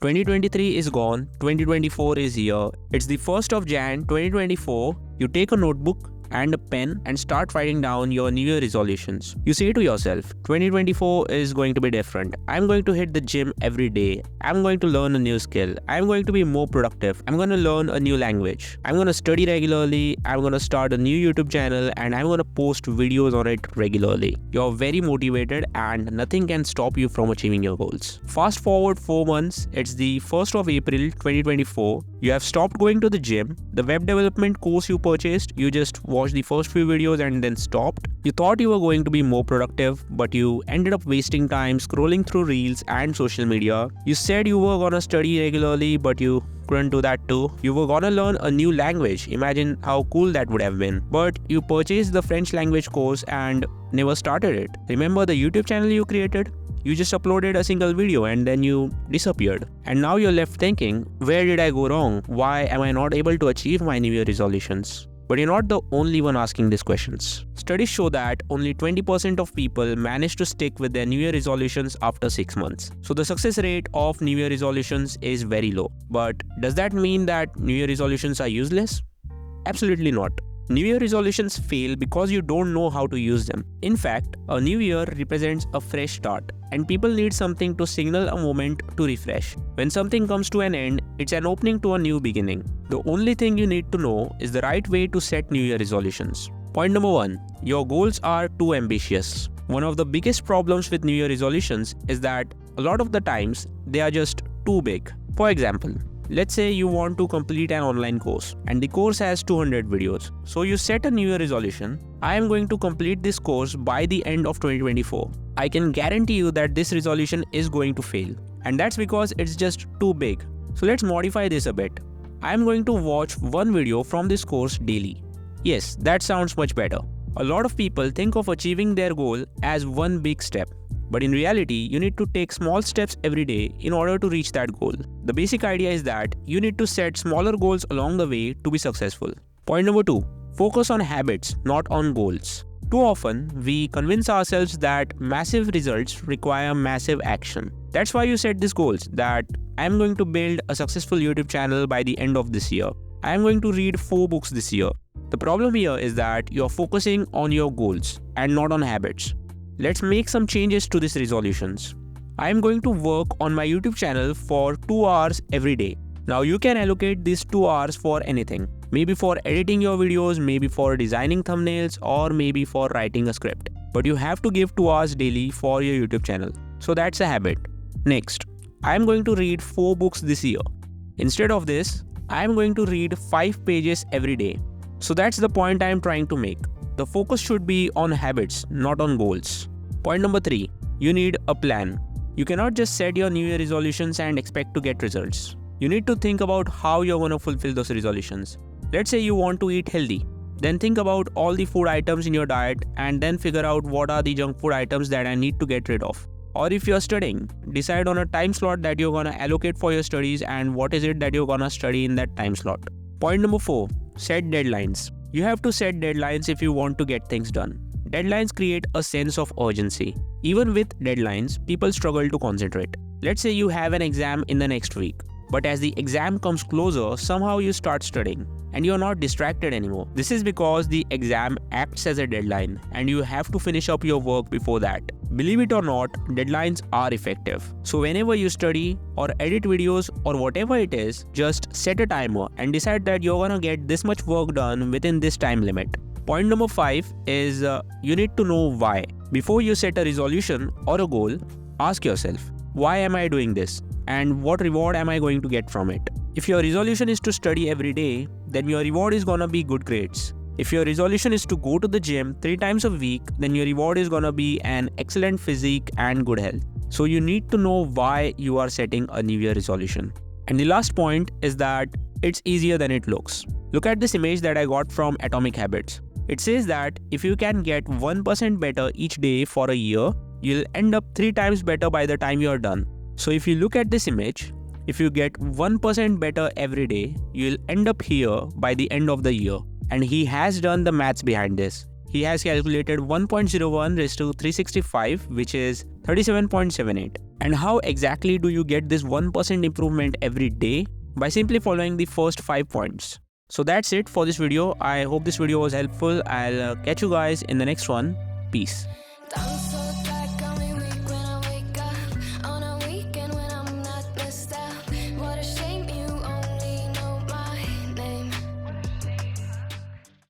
2023 is gone, 2024 is here. It's the 1st of Jan 2024. You take a notebook and a pen and start writing down your New Year resolutions. You say to yourself, 2024 is going to be different. I'm going to hit the gym every day. I'm going to learn a new skill. I'm going to be more productive. I'm going to learn a new language. I'm going to study regularly. I'm going to start a new YouTube channel and I'm going to post videos on it regularly. You're very motivated and nothing can stop you from achieving your goals. Fast forward 4 months, it's the 1st of April 2024. You have stopped going to the gym. The web development course you purchased, you just watched the first few videos and then stopped. You thought you were going to be more productive, but you ended up wasting time scrolling through reels and social media. You said you were gonna study regularly, but you couldn't do that too. You were gonna learn a new language. Imagine how cool that would have been. But you purchased the French language course and never started it. Remember the YouTube channel you created? You just uploaded a single video and then you disappeared. And now you're left thinking, where did I go wrong? Why am I not able to achieve my New Year resolutions? But you're not the only one asking these questions. Studies show that only 20% of people manage to stick with their New Year resolutions after 6 months. So the success rate of New Year resolutions is very low. But does that mean that New Year resolutions are useless? Absolutely not. New Year resolutions fail because you don't know how to use them. In fact, a new year represents a fresh start, and people need something to signal a moment to refresh. When something comes to an end, it's an opening to a new beginning. The only thing you need to know is the right way to set New Year resolutions. Point number 1. Your goals are too ambitious. One of the biggest problems with New Year resolutions is that a lot of the times they are just too big. For example, let's say you want to complete an online course and the course has 200 videos. So you set a New Year resolution. I am going to complete this course by the end of 2024. I can guarantee you that this resolution is going to fail. And that's because it's just too big. So let's modify this a bit. I am going to watch one video from this course daily. Yes, that sounds much better. A lot of people think of achieving their goal as one big step. But in reality, you need to take small steps every day in order to reach that goal. The basic idea is that you need to set smaller goals along the way to be successful. Point number 2. Focus on habits, not on goals. Too often, we convince ourselves that massive results require massive action. That's why you set these goals that I am going to build a successful YouTube channel by the end of this year. I am going to read 4 books this year. The problem here is that you are focusing on your goals and not on habits. Let's make some changes to these resolutions. I am going to work on my YouTube channel for 2 hours every day. Now you can allocate these 2 hours for anything. Maybe for editing your videos, maybe for designing thumbnails, or maybe for writing a script. But you have to give 2 hours daily for your YouTube channel. So that's a habit. Next, I am going to read 4 books this year. Instead of this, I am going to read 5 pages every day. So that's the point I am trying to make. The focus should be on habits, not on goals. Point number 3. You need a plan. You cannot just set your New Year resolutions and expect to get results. You need to think about how you're going to fulfill those resolutions. Let's say you want to eat healthy. Then think about all the food items in your diet and then figure out what are the junk food items that I need to get rid of. Or if you're studying, decide on a time slot that you're going to allocate for your studies and what is it that you're going to study in that time slot. Point number 4. Set deadlines. You have to set deadlines if you want to get things done. Deadlines create a sense of urgency. Even with deadlines, people struggle to concentrate. Let's say you have an exam in the next week, but as the exam comes closer, somehow you start studying and you're not distracted anymore. This is because the exam acts as a deadline and you have to finish up your work before that. Believe it or not, deadlines are effective. So whenever you study or edit videos or whatever it is, just set a timer and decide that you're gonna get this much work done within this time limit. Point number 5 is you need to know why. Before you set a resolution or a goal, ask yourself, why am I doing this? And what reward am I going to get from it? If your resolution is to study every day, then your reward is gonna be good grades. If your resolution is to go to the gym 3 times a week, then your reward is gonna be an excellent physique and good health. So you need to know why you are setting a New Year resolution. And the last point is that it's easier than it looks. Look at this image that I got from Atomic Habits. It says that if you can get 1% better each day for a year, you'll end up 3 times better by the time you're done. So if you look at this image, if you get 1% better every day, you'll end up here by the end of the year. And he has done the maths behind this. He has calculated 1.01 raised to 365, which is 37.78. And how exactly do you get this 1% improvement every day? By simply following the first 5 points. So that's it for this video. I hope this video was helpful. I'll catch you guys in the next one. Peace.